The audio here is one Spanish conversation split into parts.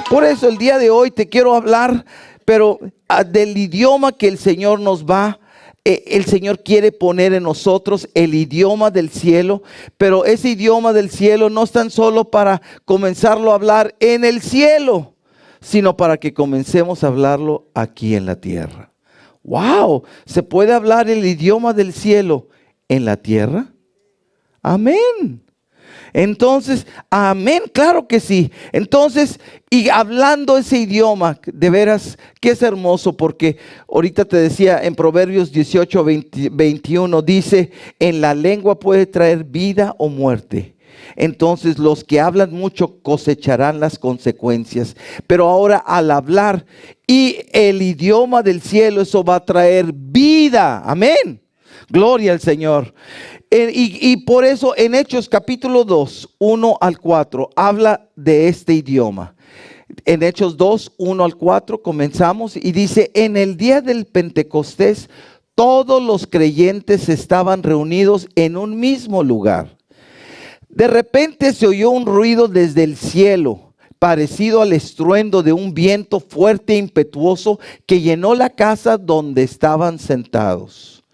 Por eso el día de hoy te quiero hablar, pero del idioma que el Señor nos va. El Señor quiere poner en nosotros el idioma del cielo, pero ese idioma del cielo no es tan solo para comenzarlo a hablar en el cielo, sino para que comencemos a hablarlo aquí en la tierra. ¡Wow! ¿Se puede hablar el idioma del cielo en la tierra? Amén. Entonces, amén, claro que sí. Entonces, y hablando ese idioma, de veras que es hermoso, porque ahorita te decía en Proverbios 18, 21, dice, en la lengua puede traer vida o muerte. Entonces los que hablan mucho cosecharán las consecuencias. Pero ahora al hablar y el idioma del cielo, eso va a traer vida. Amén. Gloria al Señor. Y por eso en Hechos capítulo 2, 1 al 4, habla de este idioma. En Hechos 2, 1 al 4 comenzamos y dice, en el día del Pentecostés, todos los creyentes estaban reunidos en un mismo lugar. De repente se oyó un ruido desde el cielo, parecido al estruendo de un viento fuerte e impetuoso que llenó la casa donde estaban sentados.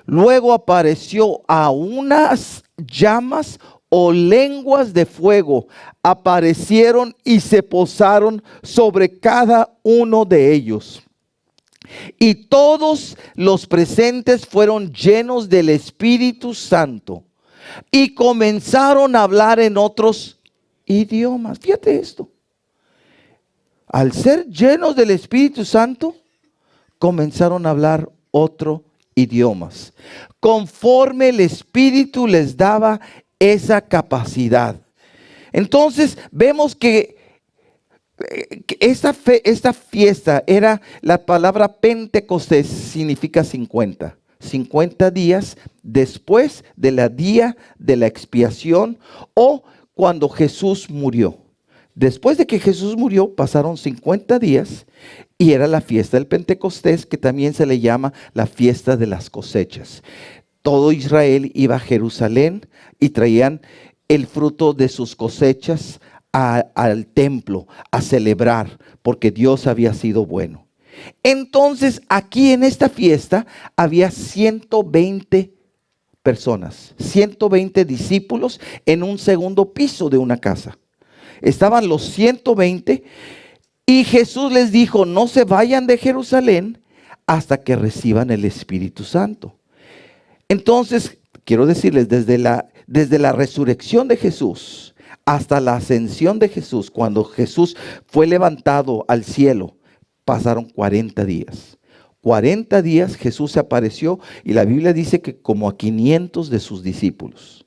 Luego apareció a unas llamas o lenguas de fuego, aparecieron y se posaron sobre cada uno de ellos. Y todos los presentes fueron llenos del Espíritu Santo y comenzaron a hablar en otros idiomas. Fíjate esto. Al ser llenos del Espíritu Santo, comenzaron a hablar otro idiomas, conforme el Espíritu les daba esa capacidad. Entonces vemos que esta fiesta era, la palabra Pentecostés significa 50 días después de la día de la expiación, o cuando Jesús murió. Después de que Jesús murió, pasaron 50 días y era la fiesta del Pentecostés, que también se le llama la fiesta de las cosechas. Todo Israel iba a Jerusalén y traían el fruto de sus cosechas al templo a celebrar, porque Dios había sido bueno. Entonces, aquí en esta fiesta había 120 personas, 120 discípulos en un segundo piso de una casa. Estaban los 120 y Jesús les dijo, no se vayan de Jerusalén hasta que reciban el Espíritu Santo. Entonces, quiero decirles, desde la resurrección de Jesús hasta la ascensión de Jesús, cuando Jesús fue levantado al cielo, pasaron 40 días. 40 días Jesús se apareció y la Biblia dice que como a 500 de sus discípulos.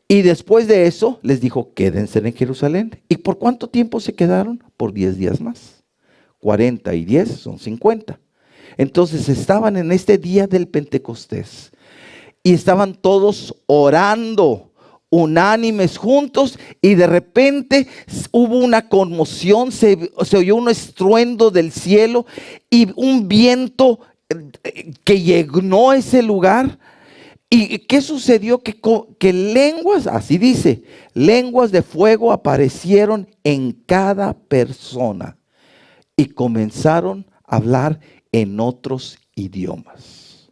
Y después de eso les dijo, quédense en Jerusalén. ¿Y por cuánto tiempo se quedaron? Por 10 días más. 40 y 10 son 50. Entonces estaban en este día del Pentecostés. Y estaban todos orando, unánimes juntos. Y de repente hubo una conmoción, se oyó un estruendo del cielo. Y un viento que llenó ese lugar. ¿Y qué sucedió? Que lenguas, así dice, lenguas de fuego aparecieron en cada persona y comenzaron a hablar en otros idiomas.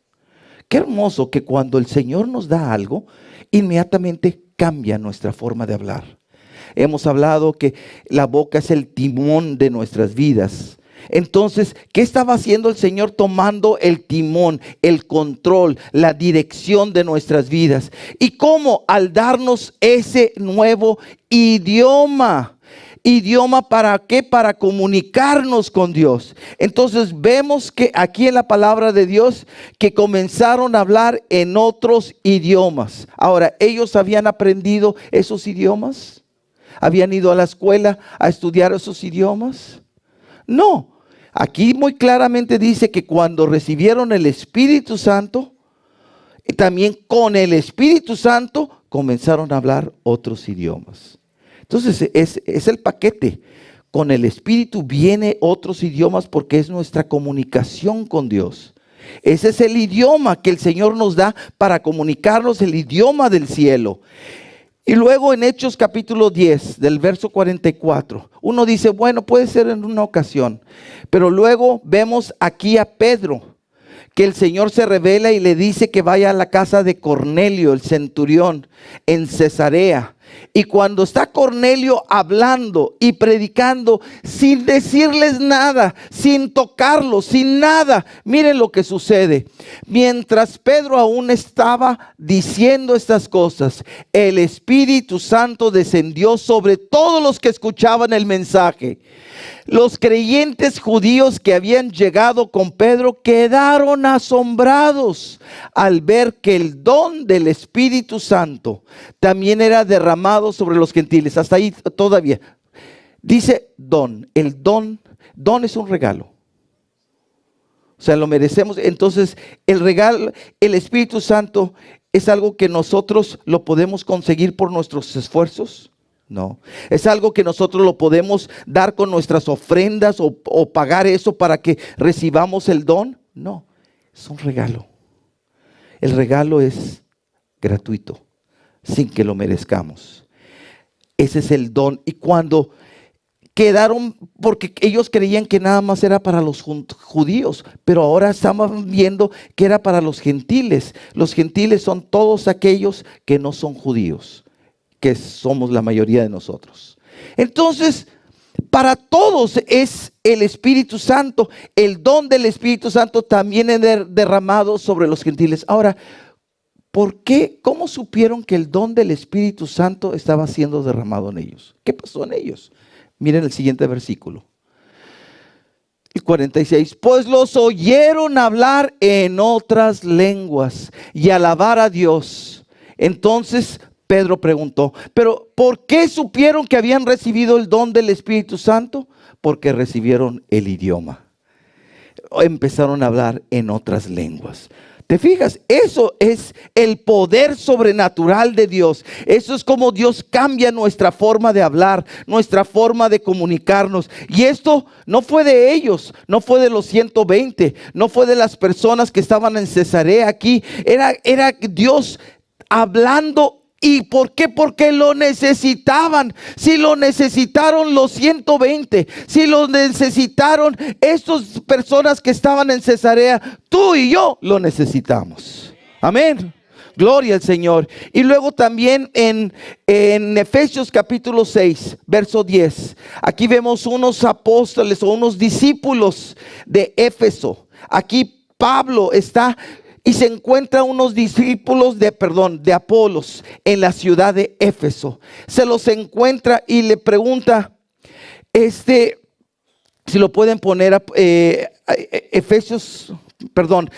Qué hermoso que cuando el Señor nos da algo, inmediatamente cambia nuestra forma de hablar. Hemos hablado que la boca es el timón de nuestras vidas. Entonces, ¿qué estaba haciendo el Señor? Tomando el timón, el control, la dirección de nuestras vidas. ¿Y cómo? Al darnos ese nuevo idioma. ¿Idioma para qué? Para comunicarnos con Dios. Entonces vemos que aquí en la palabra de Dios que comenzaron a hablar en otros idiomas. Ahora, ¿ellos habían aprendido esos idiomas? ¿Habían ido a la escuela a estudiar esos idiomas? No. Aquí muy claramente dice que cuando recibieron el Espíritu Santo, también con el Espíritu Santo comenzaron a hablar otros idiomas. Entonces es el paquete. Con el Espíritu viene otros idiomas porque es nuestra comunicación con Dios. Ese es el idioma que el Señor nos da para comunicarnos, el idioma del cielo. Y luego en Hechos capítulo 10, del verso 44, uno dice, bueno, puede ser en una ocasión, pero luego vemos aquí a Pedro, que el Señor se revela y le dice que vaya a la casa de Cornelio, el centurión, en Cesarea. Y cuando está Cornelio hablando y predicando sin decirles nada, sin tocarlos, sin nada, miren lo que sucede. Mientras Pedro aún estaba diciendo estas cosas, el Espíritu Santo descendió sobre todos los que escuchaban el mensaje. Los creyentes judíos que habían llegado con Pedro quedaron asombrados al ver que el don del Espíritu Santo también era derramado sobre los gentiles. Hasta ahí todavía. Dice don. El don es un regalo. O sea, lo merecemos. Entonces, el regalo, el Espíritu Santo es algo que nosotros lo podemos conseguir por nuestros esfuerzos. No, es algo que nosotros lo podemos dar con nuestras ofrendas o pagar eso para que recibamos el don. No, es un regalo. El regalo es gratuito, sin que lo merezcamos. Ese es el don. Y cuando quedaron, porque ellos creían que nada más era para los judíos, pero ahora estamos viendo que era para los gentiles. Los gentiles son todos aquellos que no son judíos, que somos la mayoría de nosotros. Entonces, para todos es el Espíritu Santo. El don del Espíritu Santo también es derramado sobre los gentiles. Ahora, ¿por qué? ¿Cómo supieron que el don del Espíritu Santo estaba siendo derramado en ellos? ¿Qué pasó en ellos? Miren el siguiente versículo. El 46. Pues los oyeron hablar en otras lenguas y alabar a Dios. Entonces Pedro preguntó, ¿pero por qué supieron que habían recibido el don del Espíritu Santo? Porque recibieron el idioma. Empezaron a hablar en otras lenguas. ¿Te fijas? Eso es el poder sobrenatural de Dios. Eso es como Dios cambia nuestra forma de hablar, nuestra forma de comunicarnos. Y esto no fue de ellos, no fue de los 120, no fue de las personas que estaban en Cesarea aquí. Era Dios hablando. ¿Y por qué? Porque lo necesitaban. Si lo necesitaron los 120, si lo necesitaron estas personas que estaban en Cesarea, tú y yo lo necesitamos. Amén. Gloria al Señor. Y luego también en Efesios capítulo 6, verso 10. Aquí vemos unos apóstoles o unos discípulos de Éfeso. Aquí Pablo está y se encuentra unos discípulos de Apolos en la ciudad de Éfeso. Se los encuentra y le pregunta, si lo pueden poner, Efesios, perdón,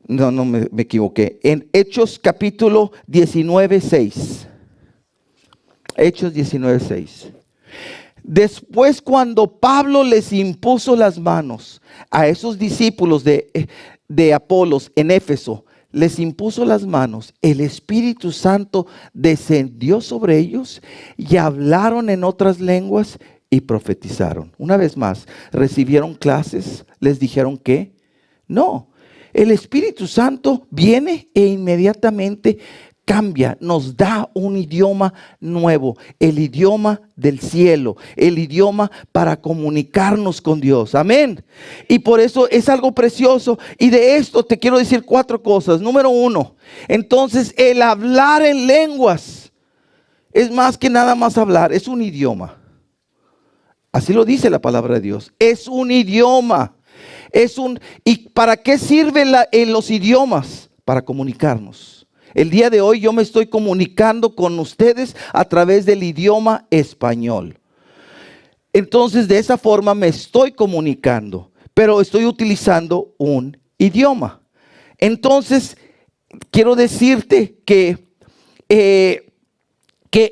no me equivoqué. En Hechos capítulo 19, 6. Hechos 19, 6. Después, cuando Pablo les impuso las manos a esos discípulos de Apolos en Éfeso, les impuso las manos, el Espíritu Santo descendió sobre ellos y hablaron en otras lenguas y profetizaron. Una vez más, ¿recibieron clases? ¿Les dijeron qué? No, el Espíritu Santo viene e inmediatamente cambia, nos da un idioma nuevo, el idioma del cielo, el idioma para comunicarnos con Dios. Amén. Y por eso es algo precioso. Y de esto te quiero decir 4 cosas. Número 1, entonces el hablar en lenguas es más que nada más hablar, es un idioma. Así lo dice la palabra de Dios. Es un idioma. ¿Y para qué sirven los idiomas? Para comunicarnos. El día de hoy yo me estoy comunicando con ustedes a través del idioma español. Entonces, de esa forma me estoy comunicando, pero estoy utilizando un idioma. Entonces, quiero decirte que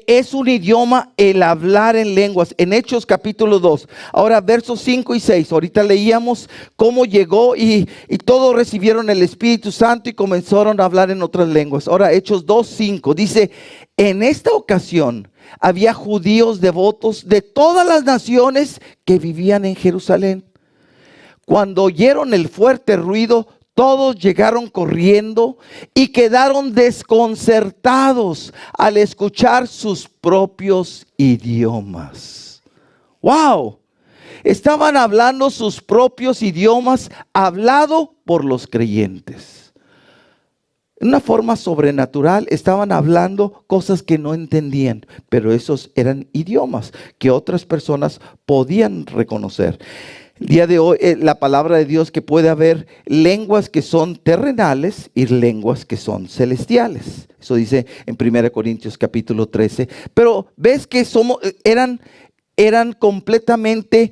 es un idioma el hablar en lenguas. En Hechos capítulo 2, ahora versos 5 y 6, ahorita leíamos cómo llegó y todos recibieron el Espíritu Santo y comenzaron a hablar en otras lenguas. Ahora Hechos 2, 5 dice, en esta ocasión había judíos devotos de todas las naciones que vivían en Jerusalén. Cuando oyeron el fuerte ruido, todos llegaron corriendo y quedaron desconcertados al escuchar sus propios idiomas. ¡Wow! Estaban hablando sus propios idiomas, hablado por los creyentes. En una forma sobrenatural estaban hablando cosas que no entendían, pero esos eran idiomas que otras personas podían reconocer. El día de hoy, la palabra de Dios, que puede haber lenguas que son terrenales y lenguas que son celestiales. Eso dice en 1 Corintios capítulo 13. Pero ves que eran completamente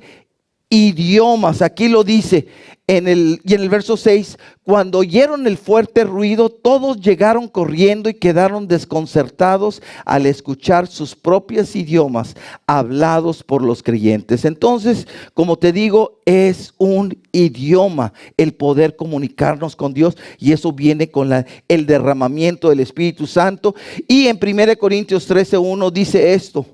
idiomas. Aquí lo dice y en el verso 6, cuando oyeron el fuerte ruido, todos llegaron corriendo y quedaron desconcertados al escuchar sus propios idiomas hablados por los creyentes. Entonces, como te digo, es un idioma el poder comunicarnos con Dios, y eso viene con el derramamiento del Espíritu Santo. Y en 1 Corintios 13:1 dice esto: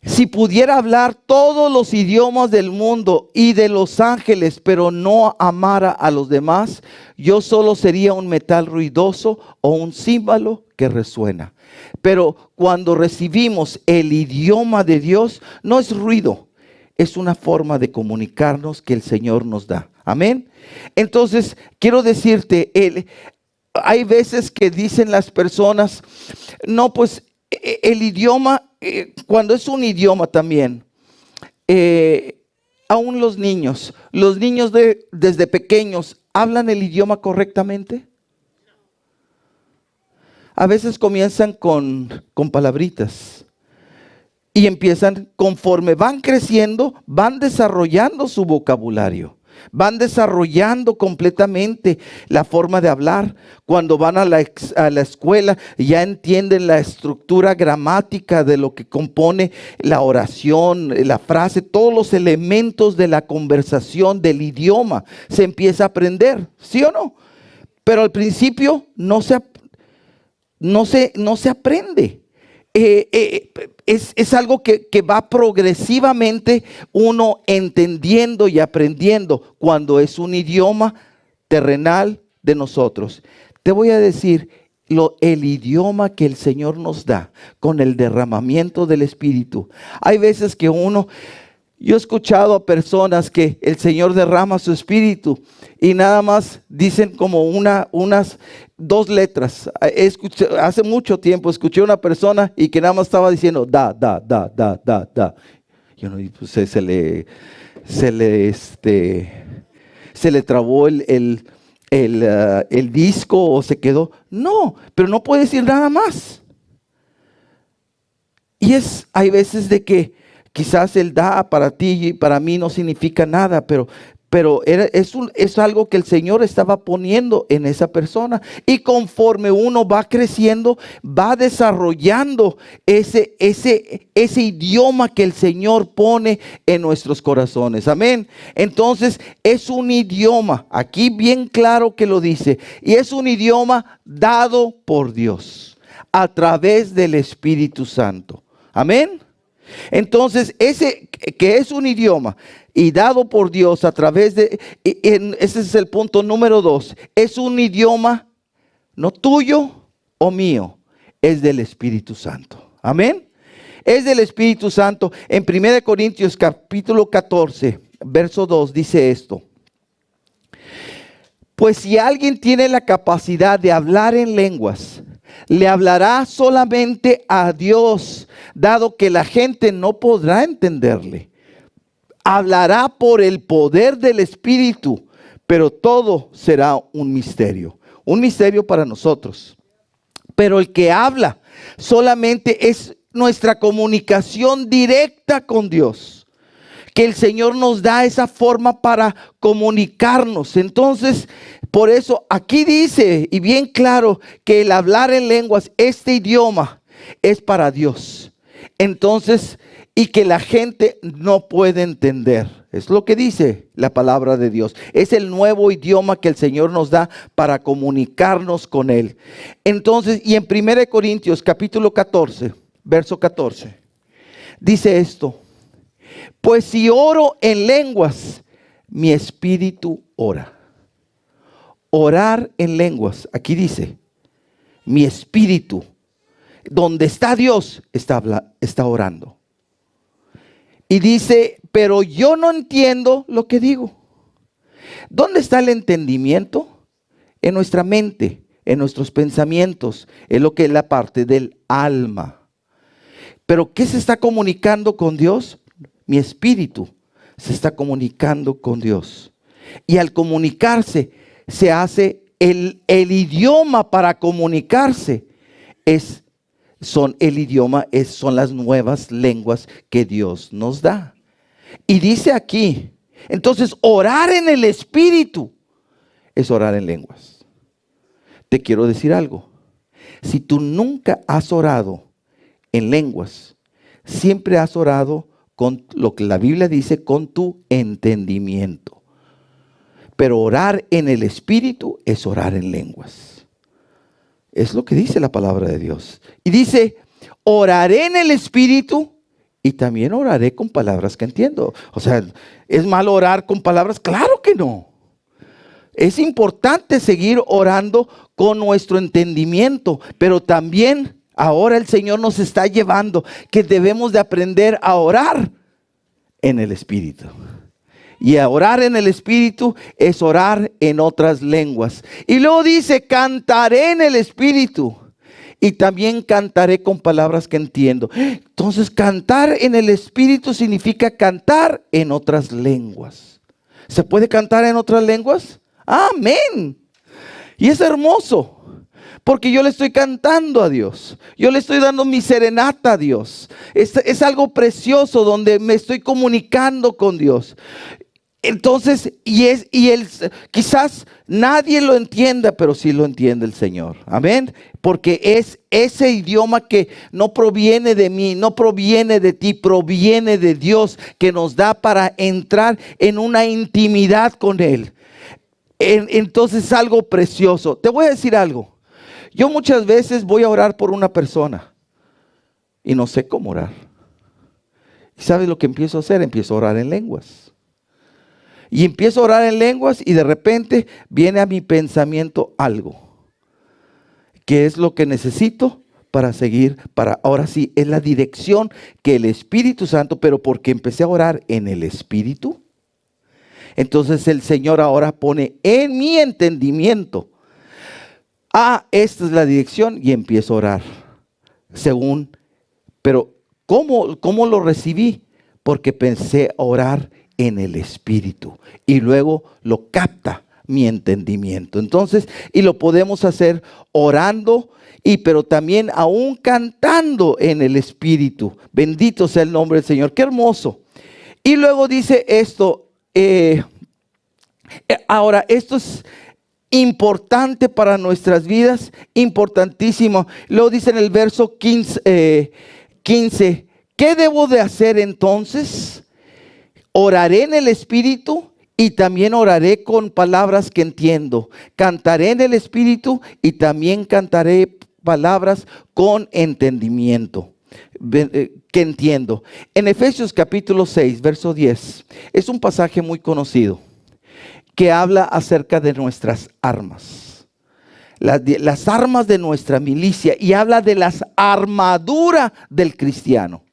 si pudiera hablar todos los idiomas del mundo y de los ángeles, pero no amara a los demás, yo solo sería un metal ruidoso o un címbalo que resuena. Pero cuando recibimos el idioma de Dios, no es ruido, es una forma de comunicarnos que el Señor nos da. Amén. Entonces, quiero decirte, hay veces que dicen las personas, no, pues el idioma, cuando es un idioma también, aún los niños desde pequeños, ¿hablan el idioma correctamente? A veces comienzan con palabritas y empiezan, conforme van creciendo, van desarrollando su vocabulario. Van desarrollando completamente la forma de hablar. Cuando van a la escuela, ya entienden la estructura gramática de lo que compone la oración, la frase, todos los elementos de la conversación, del idioma. Se empieza a aprender, ¿sí o no? Pero al principio no se aprende. Es algo que va progresivamente uno entendiendo y aprendiendo cuando es un idioma terrenal de nosotros. Te voy a decir, el idioma que el Señor nos da con el derramamiento del Espíritu. Hay veces que yo he escuchado a personas que el Señor derrama su Espíritu y nada más dicen como unas 2 letras. Hace mucho tiempo escuché a una persona y que nada más estaba diciendo da. Y uno, pues, se le trabó el disco o se quedó. No, pero no puede decir nada más. Y hay veces de que quizás el da para ti y para mí no significa nada, pero es algo que el Señor estaba poniendo en esa persona. Y conforme uno va creciendo, va desarrollando ese idioma que el Señor pone en nuestros corazones. Amén. Entonces es un idioma, aquí bien claro que lo dice, y es un idioma dado por Dios a través del Espíritu Santo. Amén. Entonces, ese que es un idioma y dado por Dios a través ese es el punto número 2. Es un idioma no tuyo o mío, es del Espíritu Santo. Amén. Es del Espíritu Santo. En 1 Corintios capítulo 14, verso 2 dice esto: pues si alguien tiene la capacidad de hablar en lenguas, le hablará solamente a Dios, dado que la gente no podrá entenderle. Hablará por el poder del Espíritu, pero todo será un misterio para nosotros. Pero el que habla solamente es nuestra comunicación directa con Dios, que el Señor nos da esa forma para comunicarnos. Entonces, por eso aquí dice, y bien claro, que el hablar en lenguas, este idioma, es para Dios. Entonces, y que la gente no puede entender. Es lo que dice la palabra de Dios. Es el nuevo idioma que el Señor nos da para comunicarnos con Él. Entonces, y en 1 Corintios capítulo 14, verso 14, dice esto: pues si oro en lenguas, mi espíritu ora. orar en lenguas. Aquí dice, mi espíritu, donde está Dios, está orando. Y dice, pero yo no entiendo lo que digo. ¿Dónde está el entendimiento? En nuestra mente, en nuestros pensamientos. Es lo que es la parte del alma. Pero ¿qué se está comunicando con Dios? Mi espíritu se está comunicando con Dios. Y al comunicarse, se hace el idioma para comunicarse. Son las nuevas lenguas que Dios nos da. Y dice aquí, entonces orar en el espíritu es orar en lenguas. Te quiero decir algo. Si tú nunca has orado en lenguas, siempre has orado con lo que la Biblia dice, con tu entendimiento. Pero orar en el espíritu es orar en lenguas. Es lo que dice la palabra de Dios. Y dice, oraré en el espíritu y también oraré con palabras que entiendo. O sea, ¿es malo orar con palabras? Claro que no. Es importante seguir orando con nuestro entendimiento, pero también ahora el Señor nos está llevando que debemos de aprender a orar en el Espíritu. Y a orar en el Espíritu es orar en otras lenguas. Y luego dice, cantaré en el Espíritu y también cantaré con palabras que entiendo. Entonces, cantar en el Espíritu significa cantar en otras lenguas. ¿Se puede cantar en otras lenguas? Amén. Y es hermoso. Porque yo le estoy cantando a Dios. Yo le estoy dando mi serenata a Dios. Es algo precioso donde me estoy comunicando con Dios. Entonces, quizás nadie lo entienda, pero sí lo entiende el Señor. Amén. Porque es ese idioma que no proviene de mí, no proviene de ti, proviene de Dios, que nos da para entrar en una intimidad con Él. Entonces es algo precioso. Te voy a decir algo. Yo muchas veces voy a orar por una persona y no sé cómo orar. ¿Y sabes lo que empiezo a hacer? Empiezo a orar en lenguas. Y empiezo a orar en lenguas y de repente viene a mi pensamiento algo. ¿Qué es lo que necesito para seguir? Ahora sí, es la dirección que el Espíritu Santo, pero porque empecé a orar en el Espíritu. Entonces el Señor ahora pone en mi entendimiento, esta es la dirección, y empiezo a orar. Pero ¿cómo lo recibí? Porque pensé a orar en el Espíritu y luego lo capta mi entendimiento. Entonces, y lo podemos hacer orando, pero también aún cantando en el Espíritu. Bendito sea el nombre del Señor. Qué hermoso. Y luego dice esto, ahora esto es importante para nuestras vidas, importantísimo. Luego dice en el verso 15, ¿qué debo de hacer entonces? Oraré en el Espíritu y también oraré con palabras que entiendo. Cantaré en el Espíritu y también cantaré palabras con entendimiento, que entiendo. En Efesios capítulo 6, verso 10, es un pasaje muy conocido que habla acerca de nuestras armas. Las armas de nuestra milicia, y habla de las armaduras del cristiano.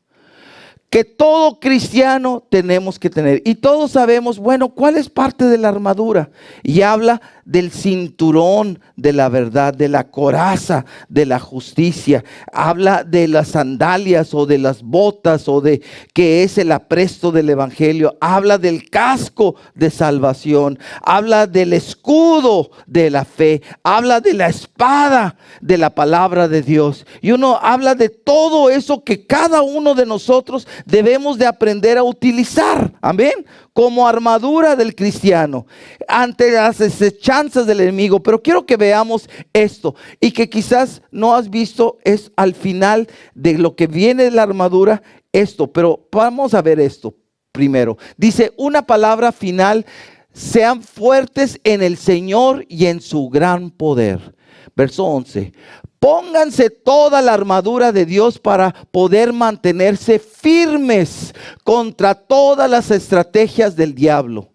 Que todo cristiano tenemos que tener. Y todos sabemos, bueno, ¿cuál es parte de la armadura? Y habla del cinturón de la verdad, de la coraza de la justicia. Habla de las sandalias o de las botas, o de que es el apresto del evangelio. Habla del casco de salvación. Habla del escudo de la fe. Habla de la espada de la palabra de Dios. Y uno habla de todo eso que cada uno de nosotros debemos de aprender a utilizar, amén, como armadura del cristiano ante las acechanzas del enemigo. Pero quiero que veamos esto, y que quizás no has visto, es al final de lo que viene de la armadura esto, pero vamos a ver esto primero. Dice una palabra final: sean fuertes en el Señor y en su gran poder. Verso 11. Pónganse toda la armadura de Dios para poder mantenerse firmes contra todas las estrategias del diablo.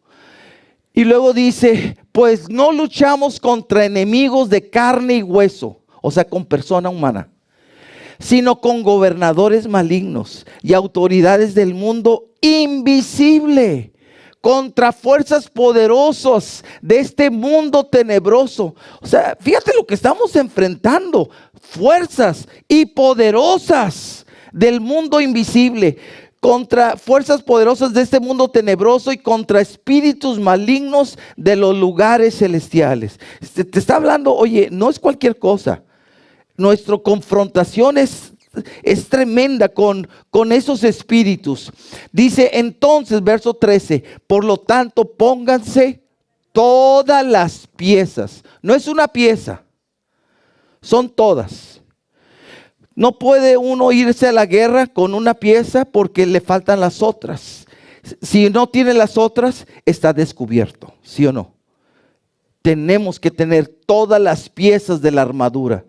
Y luego dice, pues no luchamos contra enemigos de carne y hueso, o sea, con persona humana, sino con gobernadores malignos y autoridades del mundo invisible, contra fuerzas poderosas de este mundo tenebroso. O sea, fíjate lo que estamos enfrentando, fuerzas y poderosas del mundo invisible, contra fuerzas poderosas de este mundo tenebroso y contra espíritus malignos de los lugares celestiales. Te está hablando, oye, no es cualquier cosa. Nuestra confrontación es tremenda con esos espíritus. Dice entonces, verso 13, por lo tanto pónganse todas las piezas. No es una pieza, son todas. No puede uno irse a la guerra con una pieza porque le faltan las otras. Si no tiene las otras, está descubierto, ¿sí o no? Tenemos que tener todas las piezas de la armadura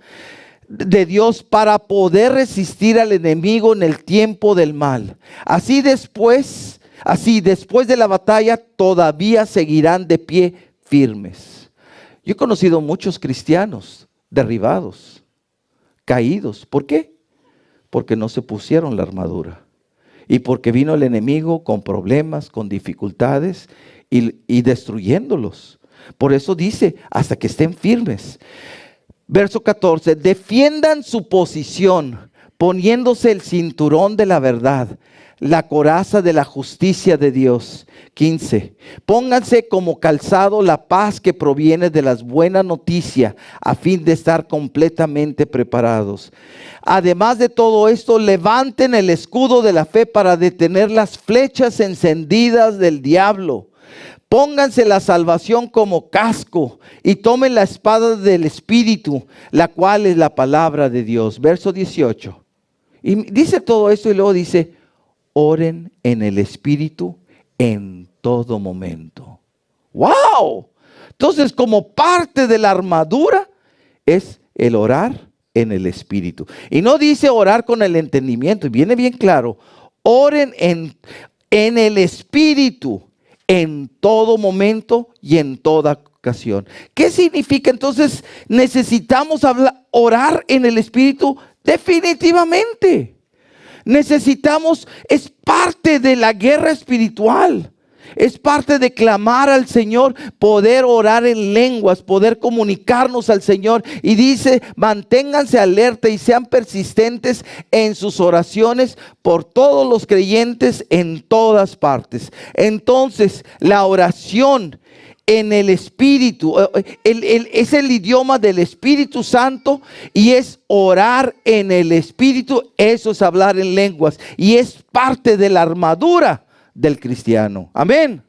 de Dios para poder resistir al enemigo en el tiempo del mal. Así después de la batalla todavía seguirán de pie firmes. Yo he conocido muchos cristianos derribados, caídos. ¿Por qué? Porque no se pusieron la armadura. Y porque vino el enemigo con problemas, con dificultades y destruyéndolos. Por eso dice, hasta que estén firmes. Verso 14, defiendan su posición poniéndose el cinturón de la verdad, la coraza de la justicia de Dios. 15, pónganse como calzado la paz que proviene de las buenas noticias a fin de estar completamente preparados. Además de todo esto, levanten el escudo de la fe para detener las flechas encendidas del diablo. Pónganse la salvación como casco y tomen la espada del Espíritu, la cual es la palabra de Dios. Verso 18. Y dice todo esto y luego dice, oren en el Espíritu en todo momento. ¡Wow! Entonces, como parte de la armadura es el orar en el Espíritu. Y no dice orar con el entendimiento, y viene bien claro. Oren en el Espíritu en todo momento y en toda ocasión. ¿Qué significa entonces? Necesitamos orar en el Espíritu definitivamente. Necesitamos, es parte de la guerra espiritual. Es parte de clamar al Señor, poder orar en lenguas, poder comunicarnos al Señor. Y dice, manténganse alerta y sean persistentes en sus oraciones por todos los creyentes en todas partes. Entonces, la oración en el Espíritu, es el idioma del Espíritu Santo y es orar en el Espíritu, eso es hablar en lenguas y es parte de la armadura del cristiano. Amén.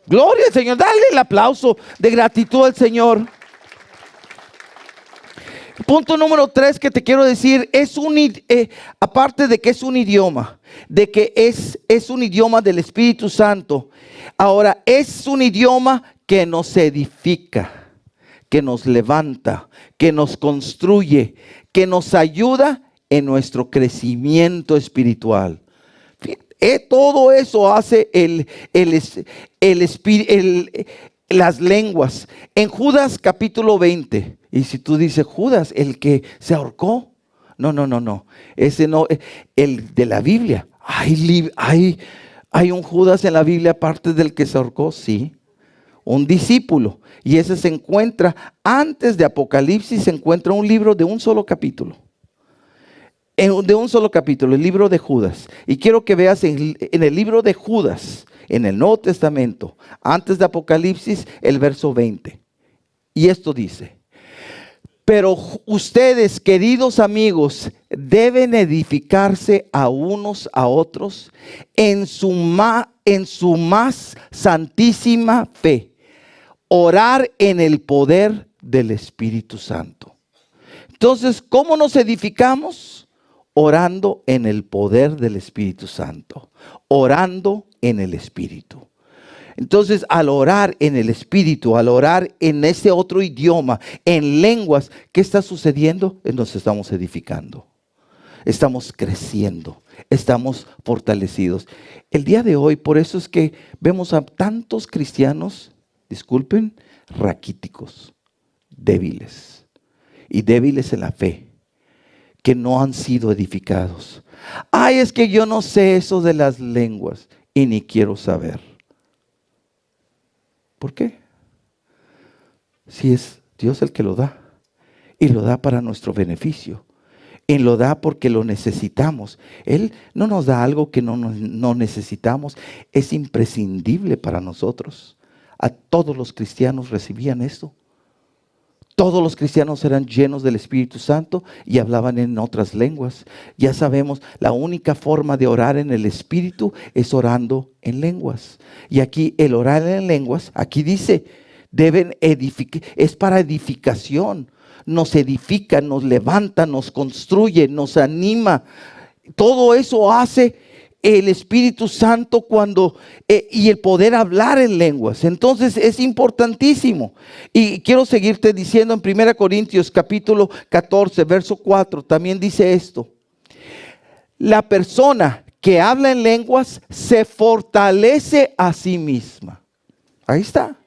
Gloria al Señor. Dale el aplauso de gratitud al Señor. Punto número 3 que te quiero decir es aparte de que es un idioma, de que es un idioma del Espíritu Santo. Ahora es un idioma que nos edifica, que nos levanta, que nos construye, que nos ayuda en nuestro crecimiento espiritual. Todo eso hace las lenguas. En Judas capítulo 20, y si tú dices Judas, el que se ahorcó, no, ese no, el de la Biblia. Hay un Judas en la Biblia aparte del que se ahorcó, sí, un discípulo. Y ese se encuentra, antes de Apocalipsis, se encuentra un libro de un solo capítulo. De un solo capítulo, el libro de Judas. Y quiero que veas en el libro de Judas, en el Nuevo Testamento, antes de Apocalipsis, el verso 20. Y esto dice, pero ustedes, queridos amigos, deben edificarse a unos a otros en su más santísima fe. Orar en el poder del Espíritu Santo. Entonces, ¿cómo nos edificamos? Orando en el poder del Espíritu Santo. Orando en el Espíritu. Entonces, al orar en el Espíritu, al orar en ese otro idioma, en lenguas, ¿qué está sucediendo? Nos estamos edificando. Estamos creciendo. Estamos fortalecidos. El día de hoy, por eso es que vemos a tantos cristianos disculpen, raquíticos, débiles y débiles en la fe, que no han sido edificados. Ay, es que yo no sé eso de las lenguas y ni quiero saber. ¿Por qué? Si es Dios el que lo da, y lo da para nuestro beneficio, y lo da porque lo necesitamos. Él no nos da algo que no necesitamos, es imprescindible para nosotros. A todos los cristianos recibían esto. Todos los cristianos eran llenos del Espíritu Santo y hablaban en otras lenguas. Ya sabemos, la única forma de orar en el Espíritu es orando en lenguas. Y aquí el orar en lenguas, aquí dice, deben edificar, es para edificación. Nos edifica, nos levanta, nos construye, nos anima. Todo eso hace el Espíritu Santo cuando y el poder hablar en lenguas. Entonces es importantísimo. Y quiero seguirte diciendo en 1 Corintios capítulo 14, verso 4, también dice esto. La persona que habla en lenguas se fortalece a sí misma. Ahí está.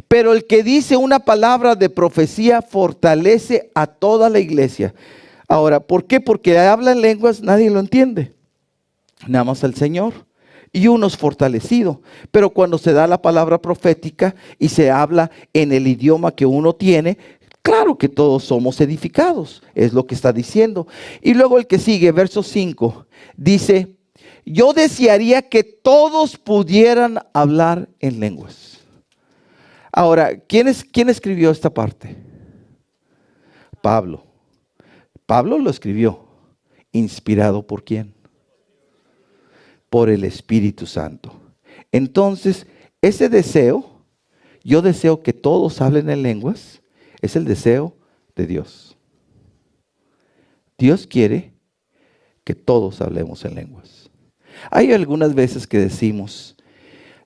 Pero el que dice una palabra de profecía fortalece a toda la iglesia. Ahora, ¿por qué? Porque habla en lenguas, nadie lo entiende. Nada más el Señor. Y uno es fortalecido. Pero cuando se da la palabra profética y se habla en el idioma que uno tiene, claro que todos somos edificados. Es lo que está diciendo. Y luego el que sigue, verso 5, dice, yo desearía que todos pudieran hablar en lenguas. Ahora, ¿quién escribió esta parte? Pablo. Pablo lo escribió. ¿Inspirado por quién? Por el Espíritu Santo. Entonces, ese deseo, yo deseo que todos hablen en lenguas, es el deseo de Dios. Dios quiere que todos hablemos en lenguas. Hay algunas veces que decimos,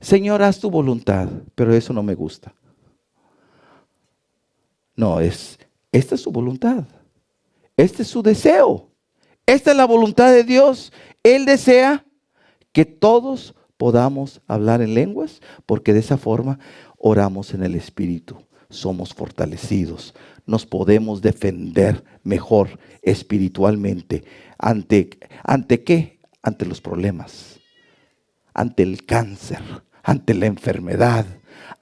Señor, haz tu voluntad, pero eso no me gusta. No, esta es su voluntad. Este es su deseo. Esta es la voluntad de Dios. Él desea que todos podamos hablar en lenguas, porque de esa forma oramos en el Espíritu. Somos fortalecidos. Nos podemos defender mejor espiritualmente. ¿Ante qué? Ante los problemas. Ante el cáncer. Ante la enfermedad.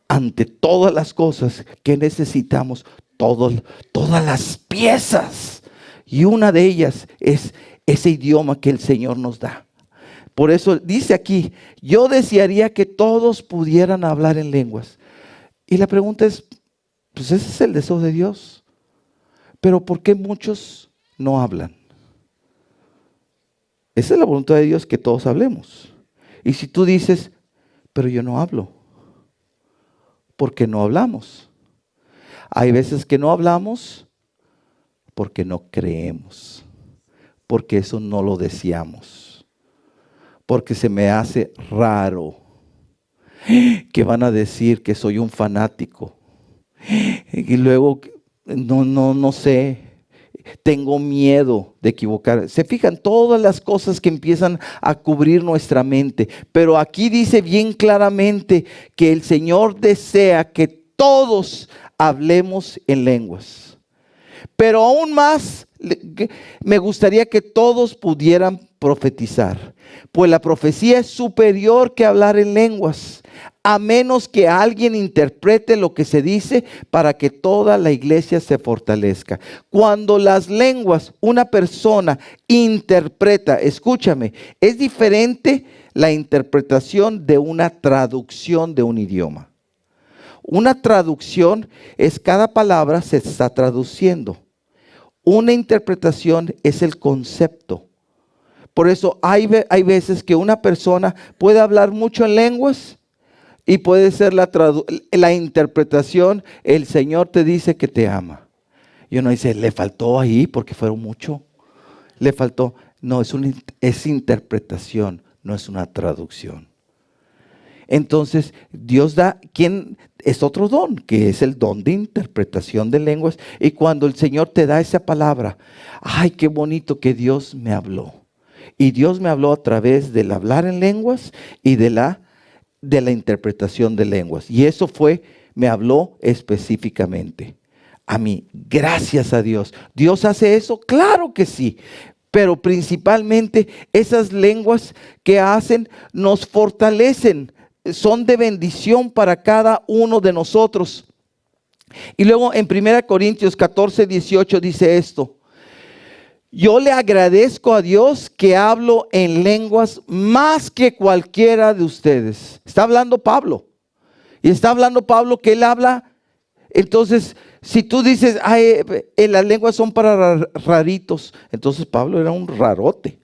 Ante todas las cosas que necesitamos. Todas las piezas. Y una de ellas es ese idioma que el Señor nos da. Por eso dice aquí, yo desearía que todos pudieran hablar en lenguas. Y la pregunta es, pues ese es el deseo de Dios. Pero ¿por qué muchos no hablan? Esa es la voluntad de Dios, que todos hablemos. Y si tú dices, pero yo no hablo, ¿por qué no hablamos? Hay veces que no hablamos porque no creemos, porque eso no lo deseamos. Porque se me hace raro que van a decir que soy un fanático. Y luego, no sé, tengo miedo de equivocar. Se fijan todas las cosas que empiezan a cubrir nuestra mente. Pero aquí dice bien claramente que el Señor desea que todos hablemos en lenguas. Pero aún más, me gustaría que todos pudieran profetizar, pues la profecía es superior que hablar en lenguas, a menos que alguien interprete lo que se dice para que toda la iglesia se fortalezca. Cuando las lenguas, una persona interpreta, escúchame, es diferente la interpretación de una traducción de un idioma. Una traducción es cada palabra se está traduciendo. Una interpretación es el concepto. Por eso hay veces que una persona puede hablar mucho en lenguas y puede ser la interpretación, el Señor te dice que te ama. Y uno dice, le faltó ahí porque fueron mucho. Le faltó. No, es interpretación, no es una traducción. Entonces, Dios da, ¿quién es otro don? Que es el don de interpretación de lenguas. Y cuando el Señor te da esa palabra, ¡ay, qué bonito que Dios me habló! Y Dios me habló a través del hablar en lenguas y de la de la interpretación de lenguas. Y eso me habló específicamente a mí. Gracias a Dios. ¿Dios hace eso? Claro que sí. Pero principalmente esas lenguas que hacen nos fortalecen. Son de bendición para cada uno de nosotros. Y luego en 1 Corintios 14, 18 dice esto: yo le agradezco a Dios que hablo en lenguas más que cualquiera de ustedes. Está hablando Pablo. Y está hablando Pablo que él habla. Entonces, si tú dices, las lenguas son para raritos, entonces Pablo era un rarote.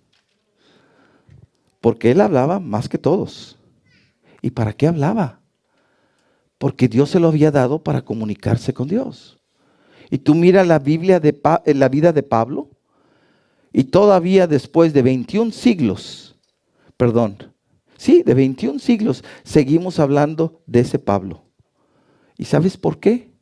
Porque él hablaba más que todos. ¿Y para qué hablaba? Porque Dios se lo había dado para comunicarse con Dios. Y tú miras la Biblia la vida de Pablo, y todavía después de 21 siglos, de 21 siglos, seguimos hablando de ese Pablo. ¿Y sabes por qué?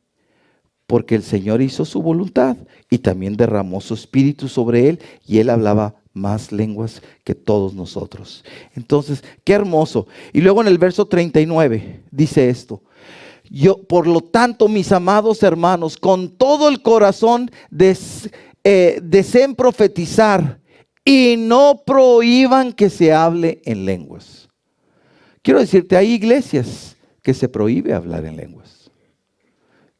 Porque el Señor hizo su voluntad y también derramó su espíritu sobre él, y él hablaba más lenguas que todos nosotros. Entonces, qué hermoso. Y luego en el verso 39 dice esto: yo, por lo tanto, mis amados hermanos, con todo el corazón deseen profetizar y no prohíban que se hable en lenguas. Quiero decirte, hay iglesias que se prohíbe hablar en lenguas,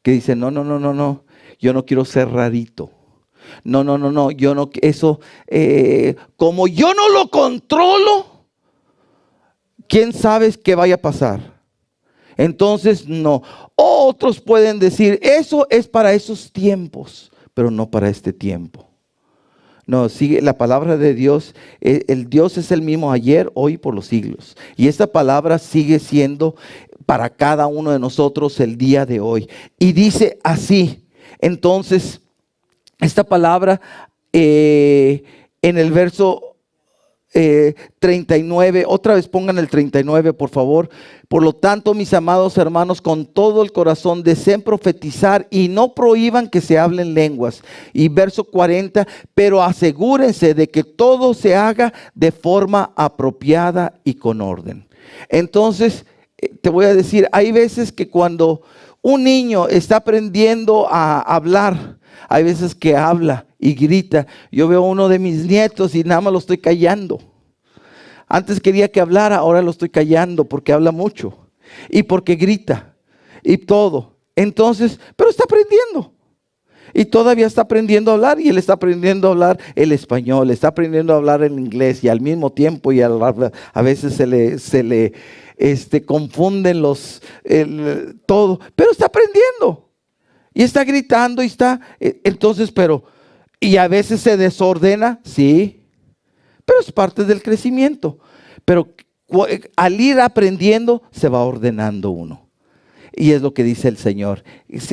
que dicen, no, yo no quiero ser rarito. No, yo no, eso, como yo no lo controlo, ¿quién sabe qué vaya a pasar? Entonces no. Otros pueden decir, eso es para esos tiempos, pero no para este tiempo. No, sigue la palabra de Dios. El Dios es el mismo ayer, hoy, por los siglos. Y esta palabra sigue siendo para cada uno de nosotros el día de hoy. Y dice así, entonces, esta palabra en el verso 39, otra vez pongan el 39 por favor. Por lo tanto, mis amados hermanos, con todo el corazón deseen profetizar y no prohíban que se hablen lenguas. Y verso 40, pero asegúrense de que todo se haga de forma apropiada y con orden. Entonces, te voy a decir, hay veces que cuando un niño está aprendiendo a hablar, hay veces que habla y grita. Yo veo a uno de mis nietos y nada más lo estoy callando. Antes quería que hablara, ahora lo estoy callando porque habla mucho y porque grita y todo. Entonces, pero está aprendiendo. Y todavía está aprendiendo a hablar, y él está aprendiendo a hablar el español, está aprendiendo a hablar el inglés, y al mismo tiempo y a veces se le confunden todo, pero está aprendiendo. Y está gritando y está, entonces, y a veces se desordena, sí, pero es parte del crecimiento. Pero al ir aprendiendo, se va ordenando uno. Y es lo que dice el Señor,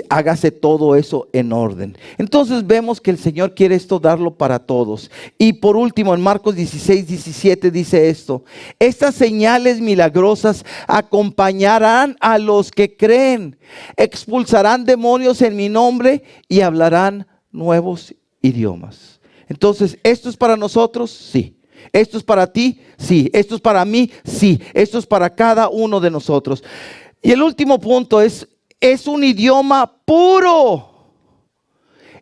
hágase todo eso en orden. Entonces vemos que el Señor quiere esto darlo para todos. Y por último, en Marcos 16, 17 dice esto: estas señales milagrosas acompañarán a los que creen, expulsarán demonios en mi nombre y hablarán nuevos idiomas. Entonces, ¿esto es para nosotros? Sí. ¿Esto es para ti? Sí. ¿Esto es para mí? Sí. Esto es para cada uno de nosotros. Y el último punto es un idioma puro.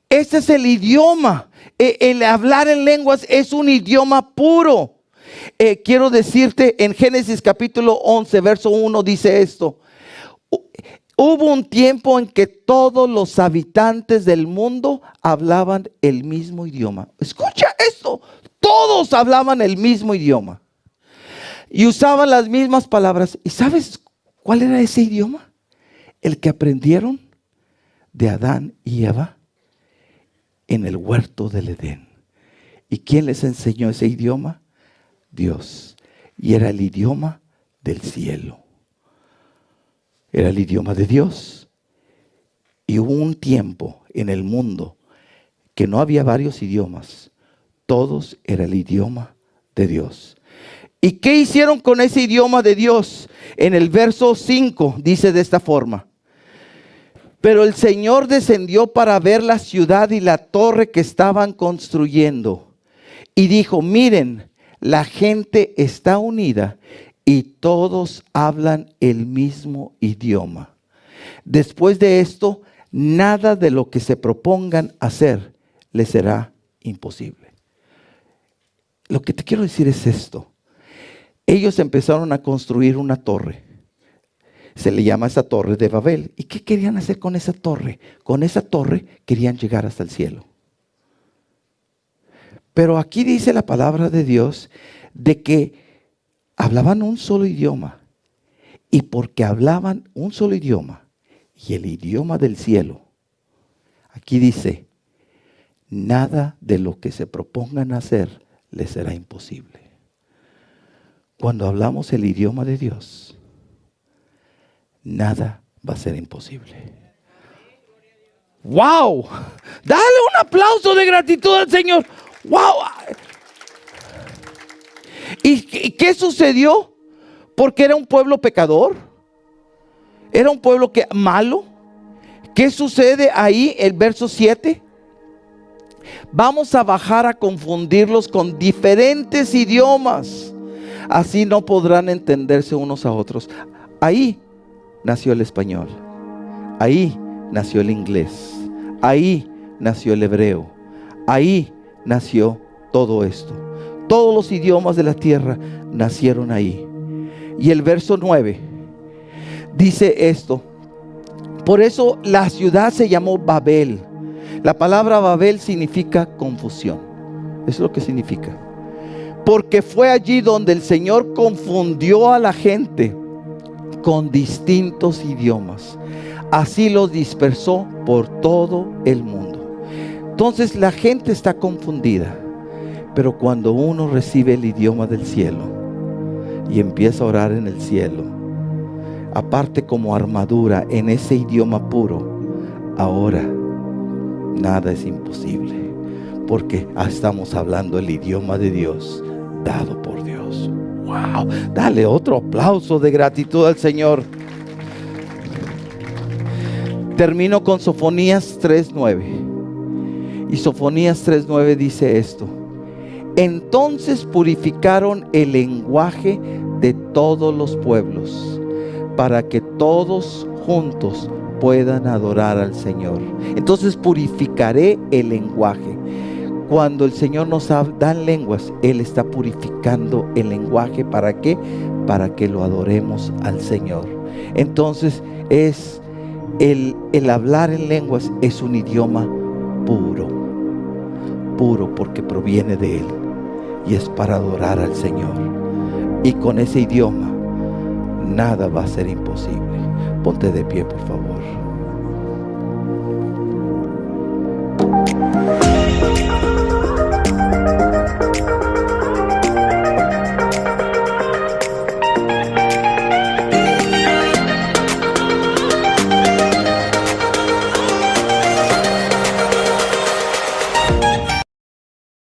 Ese es el idioma. El hablar en lenguas es un idioma puro. Quiero decirte, en Génesis capítulo 11, verso 1 dice esto: hubo un tiempo en que todos los habitantes del mundo hablaban el mismo idioma. Escucha esto, todos hablaban el mismo idioma y usaban las mismas palabras. ¿Y sabes cuál era ese idioma? El que aprendieron de Adán y Eva en el huerto del Edén. ¿Y quién les enseñó ese idioma? Dios. Y era el idioma del cielo. Era el idioma de Dios. Y hubo un tiempo en el mundo que no había varios idiomas. Todos era el idioma de Dios. ¿Y qué hicieron con ese idioma de Dios? En el verso 5 dice de esta forma: pero el Señor descendió para ver la ciudad y la torre que estaban construyendo. Y dijo: miren, la gente está unida y todos hablan el mismo idioma. Después de esto, nada de lo que se propongan hacer les será imposible. Lo que te quiero decir es esto. Ellos empezaron a construir una torre. Se le llama esa torre de Babel. ¿Y qué querían hacer con esa torre? Con esa torre querían llegar hasta el cielo. Pero aquí dice la palabra de Dios de que hablaban un solo idioma. Y porque hablaban un solo idioma y el idioma del cielo, aquí dice, nada de lo que se propongan hacer les será imposible. Cuando hablamos el idioma de Dios, nada va a ser imposible. ¡Wow! Dale un aplauso de gratitud al Señor. ¡Wow! ¿Y qué sucedió? Porque era un pueblo pecador. Era un pueblo malo. ¿Qué sucede ahí? El verso 7. Vamos a bajar a confundirlos con diferentes idiomas. Así no podrán entenderse unos a otros. Ahí nació el español. Ahí nació el inglés. Ahí nació el hebreo. Ahí nació todo esto. Todos los idiomas de la tierra nacieron ahí. Y el verso 9 dice esto. Por eso la ciudad se llamó Babel. La palabra Babel significa confusión. Eso es lo que significa. Porque fue allí donde el Señor confundió a la gente con distintos idiomas. Así los dispersó por todo el mundo. Entonces la gente está confundida. Pero cuando uno recibe el idioma del cielo y empieza a orar en el cielo, aparte como armadura en ese idioma puro, ahora nada es imposible, porque estamos hablando el idioma de Dios, dado por Dios. ¡Wow! Dale otro aplauso de gratitud al Señor. Termino con Sofonías 3:9. Y Sofonías 3:9 dice esto. Entonces purificaron el lenguaje de todos los pueblos, para que todos juntos puedan adorar al Señor. Entonces purificaré el lenguaje. Cuando el Señor nos da en lenguas, Él está purificando el lenguaje. ¿Para qué? Para que lo adoremos al Señor. Entonces es el hablar en lenguas es un idioma puro. Puro porque proviene de Él. Y es para adorar al Señor. Y con ese idioma nada va a ser imposible. Ponte de pie, por favor.